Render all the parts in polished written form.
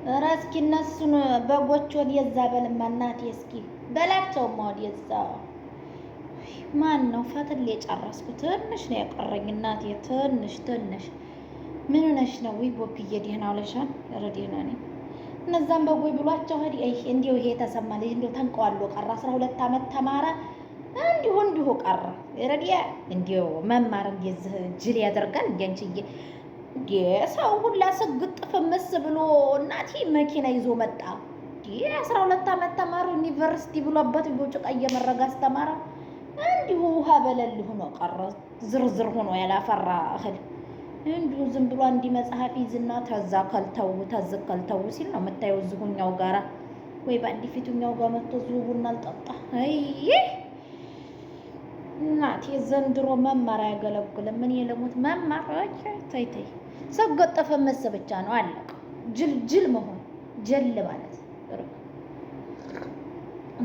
እስኪ እነሱን በጎች ወደዛ በልማ እናቴ እስኪ በላቸውማ ወደዛ። ማን ነው ፈትል የጨረስኩ ትንሽ ነው የቀረኝ እናቴ ትንሽ ምን ሆነሽ ነው? ወይ ቦክዬ ደህና ውለሻል? ኧረ ደህና ነኝ። እነዛም በጎይ ብሏቸው ሄድ እንዲሁ ይሄ የተሰማ ልጅ እንዲሁ ተንቀዋሎ ቀረ 12 ዓመት ተማረ እንዲሁ ቀረ። ረዲያ እንዲሁ መማር እንደዚህ ጅል ያደርጋል እንዴ? ሰው ሁላ ስግጥ ፍምስ ብሎ እናቴ መኪና ይዞ መጣ። 12 ዓመት ተማሩ ዩኒቨርሲቲ ብሎበት ጭቃ እየመረገ አስተማረ። እንዲሁ ውሃ በለል ሆኖ ቀረ። ዝርዝር ሆኖ ያላፈራ እህል እንዲሁ ዝም ብሎ አንዲ መጽሐፍ ይዝና ተዘከልተው ሲል ነው የምታየው። ዝሁኛው ጋራ ወይ ባንዲ ፊቱኛው ጋር መጥቶ ቡና አልጠጣ። አይ እናቴ ዘንድሮ መማር አያገለግልም። ምን የለሙት መማር ተይ ሰገጠፈ መሰ ብቻ ነው አለቀ። ጅል መሆን ጀል ማለት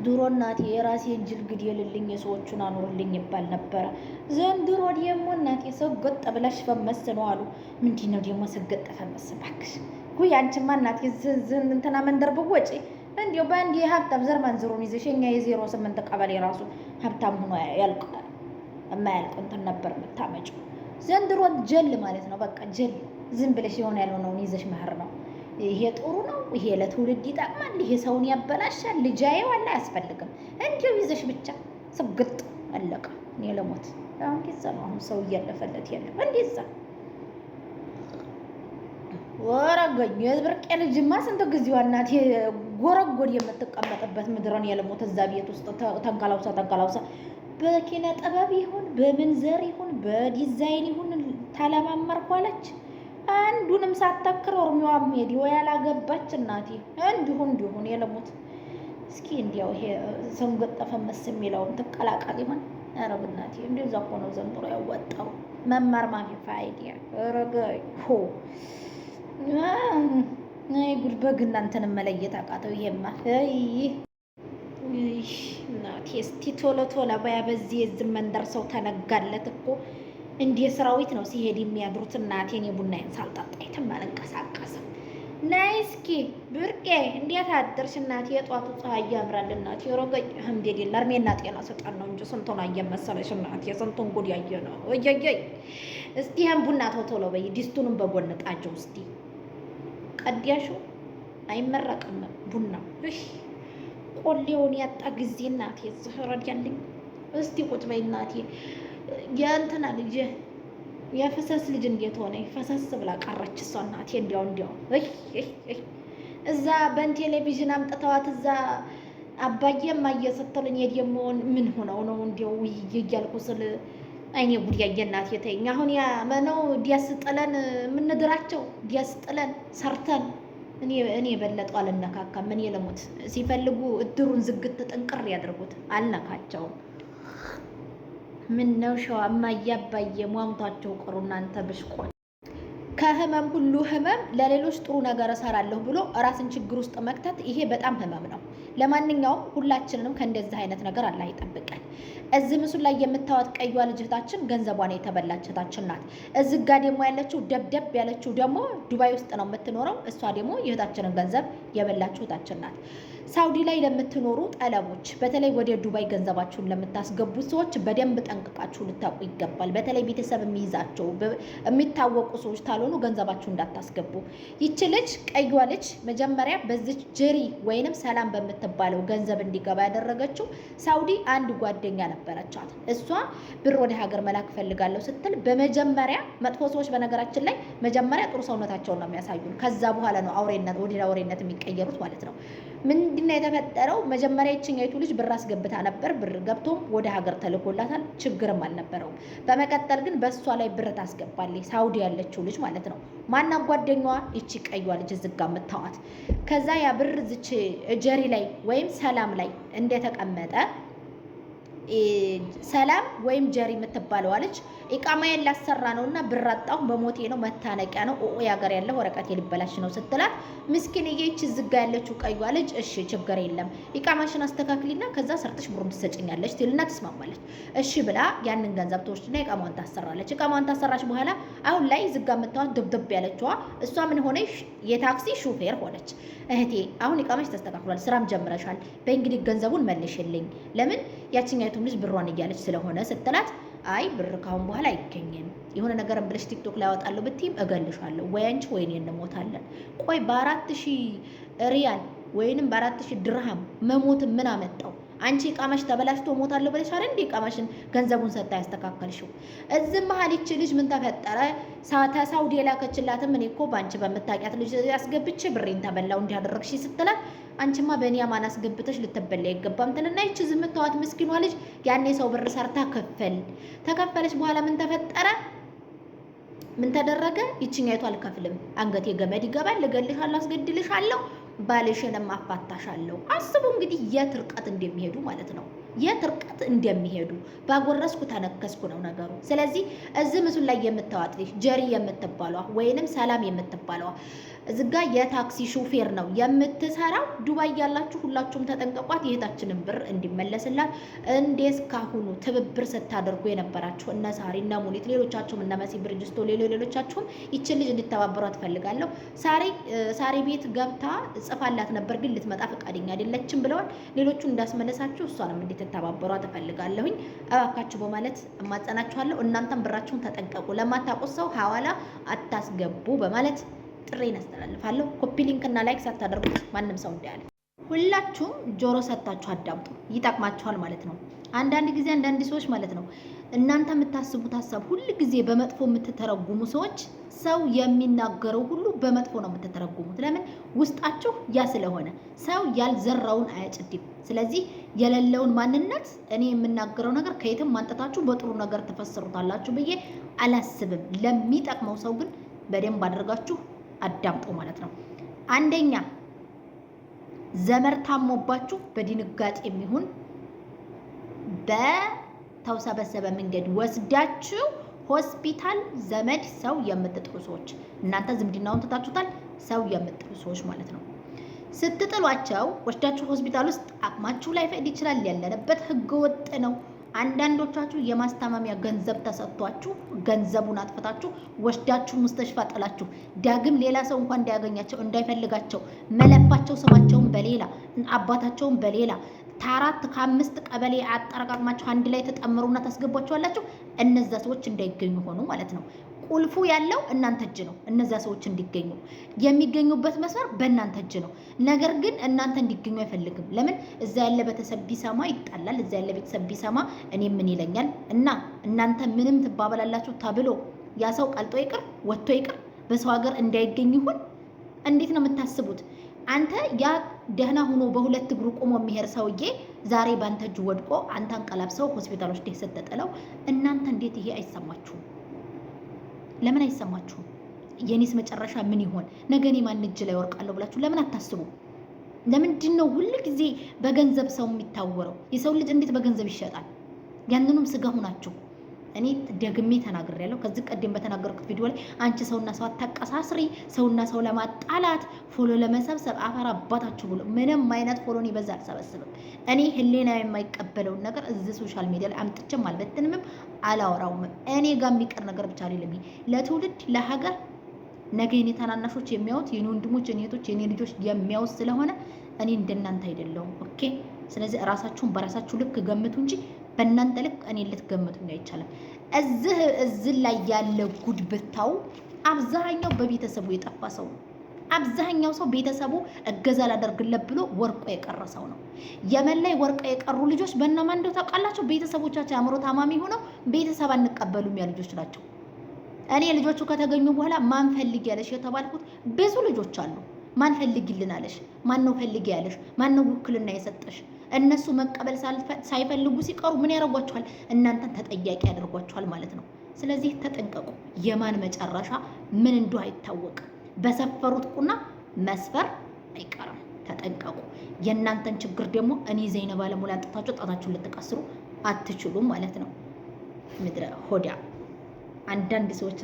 ድሮ እናቴ የራሴን ጅል ግደልልኝ የሰዎቹን አኖርልኝ ይባል ነበረ። ዘንድሮ ደግሞ እናቴ ሰገጠ ብለሽ ፈመስ ነው አሉ። ምንድነው ደግሞ ሰገጠ ፈመስ ባክሽ? ጉይ አንቺማ እናቴ እንትና መንደር ብወጪ እንዲያው በአንድ የሀብታም ዘር ማንዝሩን ይዘሽ የኛ የ08 ቀበሌ ራሱ ሀብታም ሆኖ ያልቃል። የማያልቅ እንትን ነበር የምታመጪው። ዘንድሮ ጀል ማለት ነው በቃ ጀል። ዝም ብለሽ የሆነ ያልሆነውን ይዘሽ መህር ነው። ይሄ ጥሩ ነው፣ ይሄ ለትውልድ ይጠቅማል፣ ይሄ ሰውን ያበላሻል፣ ልጃዬ ዋላ አያስፈልግም። እንዲሁ ይዘሽ ብቻ ስግጥ አለቀ። እኔ ለሞት አሁን ጊዜ ነው አሁን ሰው እያለፈለት ያለው እንዴዛ ወረገኝ የብርቄ ልጅማ ስንት ጊዜዋ እናቴ ጎረጎድ የምትቀመጥበት ምድረን የለሞት እዛ ቤት ውስጥ ተንካላውሳ በኪነ ጥበብ ይሁን በምን ዘር ይሁን በዲዛይን ይሁን ታለማመርኳለች። አንዱንም ሳትተክር ኦርሚዋ ሜዲ ወይ ያላገባች እናቴ እንዲሁ የለሞት። እስኪ እንዲያው ይሄ ሰንገጠፈ መስ የሚለውን ትቀላቀል ይሆን? ኧረ በእናቴ እንደዛ እኮ ነው ዘንድሮ ያወጣው መማር ማፊ ፋይዳ ረገይ ሆ ናይ ጉድ በግ እናንተን መለየት አቃተው። ይሄማ እናቴ እስቲ ቶሎ ባያ በዚህ የዝም መንደር ሰው ተነጋለት እኮ እንደ ሰራዊት ነው ሲሄድ የሚያድሩት። እናቴን የቡናዬን ሳልጠጣ የትም አልንቀሳቀስም። ናይ እስኪ ብርቄ እንዴት አደርሽ እናቴ? የጧቱ ፀሐይ ያምራል እናቴ። ረገኝ አልሐምዱሊላህ እርሜና ጤና ሰጣን ነው እንጂ ስንቱን አየመሰለሽ እናቴ፣ ስንቱን ጉድ ያየ ነው። እየየይ እስቲ ይሄን ቡና ቶሎ በይ፣ ዲስቱንም በጎን ጣጀው እስቲ። ቀዲያሹ አይመረቅም ቡና። እሺ ቆሌውን ያጣ ጊዜ እናቴ ዝህረድ ያለኝ። እስቲ ቁጭ በይ እናቴ። የእንትና ልጅ የፈሰስ ልጅ እንዴት ሆነ? ፈሰስ ብላ ቀረች እሷ እናቴ። እንዲያው እዛ በቴሌቪዥን አምጥተዋት እዛ አባዬም አየሰተሉኝ የደሞ ምን ሆነው ነው እንዲያው እያልኩ ስል አይኔ ጉድ ያየ እናቴ ተይኝ። አሁን ያ መነው ዲያስጥለን ምንድራቸው ዲያስጥለን ሰርተን እኔ በለጠው አልነካካም። ምን የለሙት ሲፈልጉ እድሩን ዝግት ጥንቅር ያድርጉት አልነካቸውም። ምን ነው ሸዋማ እያባየ ሟምቷቸው ቀሩ እናንተ ብሽቆን። ከህመም ሁሉ ህመም ለሌሎች ጥሩ ነገር እሰራለሁ ብሎ ራስን ችግር ውስጥ መክተት ይሄ በጣም ህመም ነው። ለማንኛውም ሁላችንንም ከእንደዚህ አይነት ነገር አላህ ይጠብቀን። እዚህ ምስሉ ላይ የምታወጥ ቀይዋ ልጅታችን ገንዘቧን የተበላች እህታችን ናት። እዚህ ጋ ደግሞ ያለችው ደብደብ ያለችው ደግሞ ዱባይ ውስጥ ነው የምትኖረው። እሷ ደግሞ የእህታችንን ገንዘብ የበላችው እህታችን ናት። ሳውዲ ላይ ለምትኖሩ ጠለቦች፣ በተለይ ወደ ዱባይ ገንዘባችሁን ለምታስገቡ ሰዎች በደንብ ጠንቅቃችሁ ልታውቁ ይገባል። በተለይ ቤተሰብ የሚይዛቸው የሚታወቁ ሰዎች ካልሆኑ ገንዘባችሁ እንዳታስገቡ። ይቺ ልጅ ቀይዋ ልጅ መጀመሪያ በዚች ጀሪ ወይንም ሰላም በምትባለው ገንዘብ እንዲገባ ያደረገችው ሳውዲ አንድ ጓደኛ ነበረቻት። እሷ ብር ወደ ሀገር መላክ ፈልጋለሁ ስትል በመጀመሪያ መጥፎ ሰዎች በነገራችን ላይ መጀመሪያ ጥሩ ሰውነታቸውን ነው የሚያሳዩን። ከዛ በኋላ ነው አውሬነት ወደ አውሬነት የሚቀየሩት ማለት ነው። ምንድነው የተፈጠረው? መጀመሪያ ይችኛይቱ ልጅ ብር አስገብታ ነበር። ብር ገብቶም ወደ ሀገር ተልኮላታል። ችግርም አልነበረውም። በመቀጠል ግን በእሷ ላይ ብር ታስገባለች ሳውዲ ያለችው ልጅ ማለት ነው። ማና ጓደኛዋ ይቺ ቀይዋ ልጅ ዝጋ የምታዋት። ከዛ ያ ብር ዝች ጀሪ ላይ ወይም ሰላም ላይ እንደተቀመጠ ሰላም ወይም ጀሪ የምትባለዋ ልጅ ኢቃማዬን ላሰራ ነውና ብር አጣሁ በሞቴ ነው መታነቂያ ነው ያገር ያለው ወረቀት የልበላሽ ነው ስትላት ምስኪንዬ ይህች ዝጋ ያለችው ቀይዋ ልጅ እሺ ችግር የለም ኢቃማሽን አስተካክሊና ከዛ ሰርተሽ ብሩን ትሰጭኛለሽ ትልና ትስማማለች። እሺ ብላ ያንን ገንዘብ ትወስድና ኢቃማዋን ታሰራለች። ኢቃማዋን ታሰራች በኋላ አሁን ላይ ዝጋ የምታዋት ድብድብ ያለችዋ እሷ ምን ሆነች? የታክሲ ሹፌር ሆነች። እህቴ አሁን ኢቃማሽ ተስተካክሏል፣ ስራም ጀምረሻል፣ በእንግዲህ ገንዘቡን መልሽልኝ። ለምን ያቺኛይቱም ልጅ ብሯን እያለች ስለሆነ ስትላት አይ ብር ካሁን በኋላ አይገኝም፣ የሆነ ነገር ብለሽ ቲክቶክ ላይ አወጣለሁ ብትይም እገልሻለሁ፣ ወይ አንቺ ወይ እኔ እንሞታለን። ቆይ በ4000 ሪያል ወይንም በ4000 ድርሃም መሞት ምን አመጣው? አንቺ ኢቃማሽ ተበላሽቶ ሞታለሁ ብለሽ አይደል እንዴ ኢቃማሽን ገንዘቡን ሰጣ ያስተካከልሽው? እዚህ መሀል ይቺ ልጅ ምን ተፈጠረ? ሳውዲ የላከችላትም እኔ እኮ በአንቺ በምታውቂያት ልጅ ያስገብቼ ብሬን ተበላው እንዲያደረግሽ ስትላት አንቺማ በእኔ አማን አስገብተሽ ልትበላ አይገባም ትልና ይቺ ዝም ተዋት ምስኪኗ ልጅ ያኔ ሰው ብር ሰርታ ተከፈለች። በኋላ ምን ተፈጠረ? ምን ተደረገ? ይችኛይቱ አልከፍልም፣ አንገቴ ገመድ ይገባል፣ ልገልሻለሁ፣ አስገድልሻለሁ፣ ባልሽንም አፋታሻለሁ። አስቡ እንግዲህ የት ርቀት እንደሚሄዱ ማለት ነው። የት ርቀት እንደሚሄዱ ባጎረስኩ ተነከስኩ ነው ነገሩ። ስለዚህ እዚህ ምስሉ ላይ የምታዋት ልጅ ጀሪ የምትባሏ ወይንም ሰላም የምትባሏ እዚጋ የታክሲ ሹፌር ነው የምትሰራው። ዱባይ ያላችሁ ሁላችሁም ተጠንቀቋት። የእህታችንን ብር እንዲመለስላት እንደስካሁኑ ትብብር ስታደርጉ የነበራችሁ እነ ሳሪ እነ ሙኒት ሌሎቻችሁም እነ መሲ ብርጅስቶ ሌሎቻችሁም ይችን ልጅ እንድተባበሯት ፈልጋለሁ። ሳሪ ቤት ገብታ ጽፋላት ነበር ግን ልትመጣ ፈቃደኛ አይደለችም ብለዋል። ሌሎቹን እንዳስመለሳችሁ እሷንም እንድትተባበሯት እፈልጋለሁኝ እባካችሁ በማለት እማጸናችኋለሁ። እናንተም ብራችሁን ተጠንቀቁ፣ ለማታውቁት ሰው ሐዋላ አታስገቡ በማለት ጥሬን አስተላልፋለሁ። ኮፒ ሊንክ እና ላይክ ሳታደርጉት ማንም ሰው እንዳያለ ሁላችሁም ጆሮ ሰጣችሁ አዳምጡ፣ ይጠቅማችኋል ማለት ነው። አንዳንድ ጊዜ አንዳንድ ሰዎች ማለት ነው እናንተ የምታስቡት ሀሳብ ሁሉ ጊዜ በመጥፎ የምትተረጉሙ ሰዎች ሰው የሚናገረው ሁሉ በመጥፎ ነው የምትተረጉሙት። ለምን? ውስጣችሁ ያ ስለሆነ ሰው ያልዘራውን አያጭድም። ስለዚህ የሌለውን ማንነት እኔ የምናገረው ነገር ከየትም ማንጠታችሁ በጥሩ ነገር ተፈስሩታላችሁ ብዬ አላስብም። ለሚጠቅመው ሰው ግን በደንብ አድርጋችሁ አዳምጡ ማለት ነው። አንደኛ ዘመር ታሞባችሁ በድንጋጤ የሚሆን በተውሰበሰበ መንገድ ወስዳችሁ ሆስፒታል ዘመድ ሰው የምትጥሉ ሰዎች እናንተ ዝምድናውን ትታችሁታል። ሰው የምትጥሉ ሰዎች ማለት ነው። ስትጥሏቸው ወስዳችሁ ሆስፒታል ውስጥ አቅማችሁ ላይ ፈቅድ ይችላል። ያለንበት ህገ ወጥ ነው። አንዳንዶቻችሁ የማስታመሚያ ገንዘብ ተሰጥቷችሁ ገንዘቡን አጥፍታችሁ ወስዳችሁ ሙስተሽፋ ጥላችሁ ዳግም ሌላ ሰው እንኳን እንዳያገኛቸው እንዳይፈልጋቸው መለፋቸው ስማቸውን በሌላ አባታቸውን በሌላ ከ4 ከ5 ቀበሌ አጠረቃቅማችሁ አንድ ላይ ተጠምሩና ታስገቧቸዋላችሁ። እነዛ ሰዎች እንዳይገኙ ሆኑ ማለት ነው። ቁልፉ ያለው እናንተ እጅ ነው። እነዛ ሰዎች እንዲገኙ የሚገኙበት መስመር በእናንተ እጅ ነው። ነገር ግን እናንተ እንዲገኙ አይፈልግም። ለምን? እዛ ያለ ቤተሰብ ቢሰማ ይጣላል። እዛ ያለ ቤተሰብ ቢሰማ እኔ ምን ይለኛል እና እናንተ ምንም ትባበላላችሁ ተብሎ ያ ሰው ቀልጦ ይቅር ወጥቶ ይቅር በሰው ሀገር እንዳይገኝ ይሁን። እንዴት ነው የምታስቡት? አንተ ያ ደህና ሆኖ በሁለት እግሩ ቆሞ የሚሄድ ሰውዬ ዛሬ ባንተ እጅ ወድቆ አንተ አንቀላብሰው ሆስፒታሎች ደስ ተጠለው እናንተ እንዴት ይሄ አይሰማችሁም? ለምን አይሰማችሁም? የኔስ መጨረሻ ምን ይሆን? ነገ እኔ ማን እጅ ላይ ወርቃለሁ ብላችሁ ለምን አታስቡ? ለምንድን ነው ሁሉ ጊዜ በገንዘብ ሰው የሚታወረው? የሰው ልጅ እንዴት በገንዘብ ይሸጣል? ያንኑም ስጋ ሆናችሁ እኔ ደግሜ ተናግሬያለሁ። ከዚህ ቀደም በተናገርኩት ቪዲዮ ላይ አንቺ ሰውና ሰው አታቀሳስሪ፣ ሰውና ሰው ለማጣላት ፎሎ ለመሰብሰብ አፈር አባታችሁ ብሎ ምንም አይነት ፎሎን ይበዛ አልሰበስብም። እኔ ህሊና የማይቀበለውን ነገር እዚህ ሶሻል ሚዲያ ላይ አምጥቼም አልበትንም አላወራውም። እኔ ጋር የሚቀር ነገር ብቻ አይደለም። ለትውልድ ለሀገር ነገ የኔ ታናናሾች የሚያዩት የኔ ወንድሞች የኔ እህቶች የኔ ልጆች የሚያዩት ስለሆነ እኔ እንደናንተ አይደለሁም። ኦኬ። ስለዚህ ራሳችሁን በራሳችሁ ልክ ገምቱ እንጂ በእናንተ ልክ እኔ ልትገምቱኝ አይቻልም። እዚህ ላይ ያለ ጉድ ብታው አብዛኛው በቤተሰቡ የጠፋ ሰው ነው። አብዛኛው ሰው ቤተሰቡ እገዛ ላደርግለት ብሎ ወርቆ የቀረ ሰው ነው። የመን ላይ ወርቆ የቀሩ ልጆች በእነማን እንደው ታውቃላችሁ? ቤተሰቦቻቸው አእምሮ ታማሚ ሆነው ቤተሰብ አንቀበሉም ያ ልጆች ናቸው። እኔ ልጆቹ ከተገኙ በኋላ ማን ፈልጊ ያለሽ የተባልኩት ብዙ ልጆች አሉ። ማን ፈልጊልን አለሽ? ማን ነው ፈልጊ ያለሽ? ማን ነው ውክልና የሰጠሽ? እነሱ መቀበል ሳይፈልጉ ሲቀሩ ምን ያደርጓቸዋል? እናንተን ተጠያቂ ያደርጓቸዋል ማለት ነው። ስለዚህ ተጠንቀቁ። የማን መጨረሻ ምን እንደው አይታወቅም። በሰፈሩት ቁና መስፈር አይቀርም። ተጠንቀቁ። የእናንተን ችግር ደግሞ እኔ ዘይነብ አለሙላ አንጥታችሁ ጣታችሁን ልትቀስሩ አትችሉም ማለት ነው። ምድረ ሆዳ አንዳንድ ሰዎች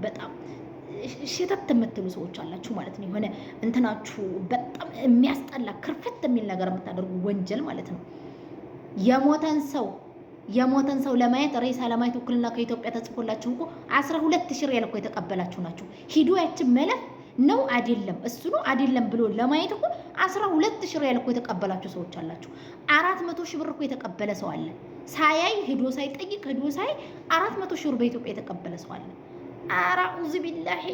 በጣም ሽተት የምትሉ ሰዎች አላችሁ ማለት ነው። የሆነ እንትናችሁ በጣም የሚያስጠላ ክርፍት የሚል ነገር የምታደርጉ ወንጀል ማለት ነው። የሞተን ሰው ለማየት ሬሳ ለማየት ውክልና ከኢትዮጵያ ተጽፎላችሁ እኮ 12,000 ሪያል እኮ የተቀበላችሁ ናችሁ። ሂዱ ያችን መለፍ ነው አይደለም እሱ ነው አይደለም ብሎ ለማየት እኮ 12,000 ሪያል እኮ የተቀበላችሁ ሰዎች አላችሁ። 400,000 ብር እኮ የተቀበለ ሰው አለ። ሳያይ ሂዶ ሳይጠይቅ ሂዶ ሳይ 400,000 ብር በኢትዮጵያ የተቀበለ ሰው አለ። አራኡዝ ቢላሂ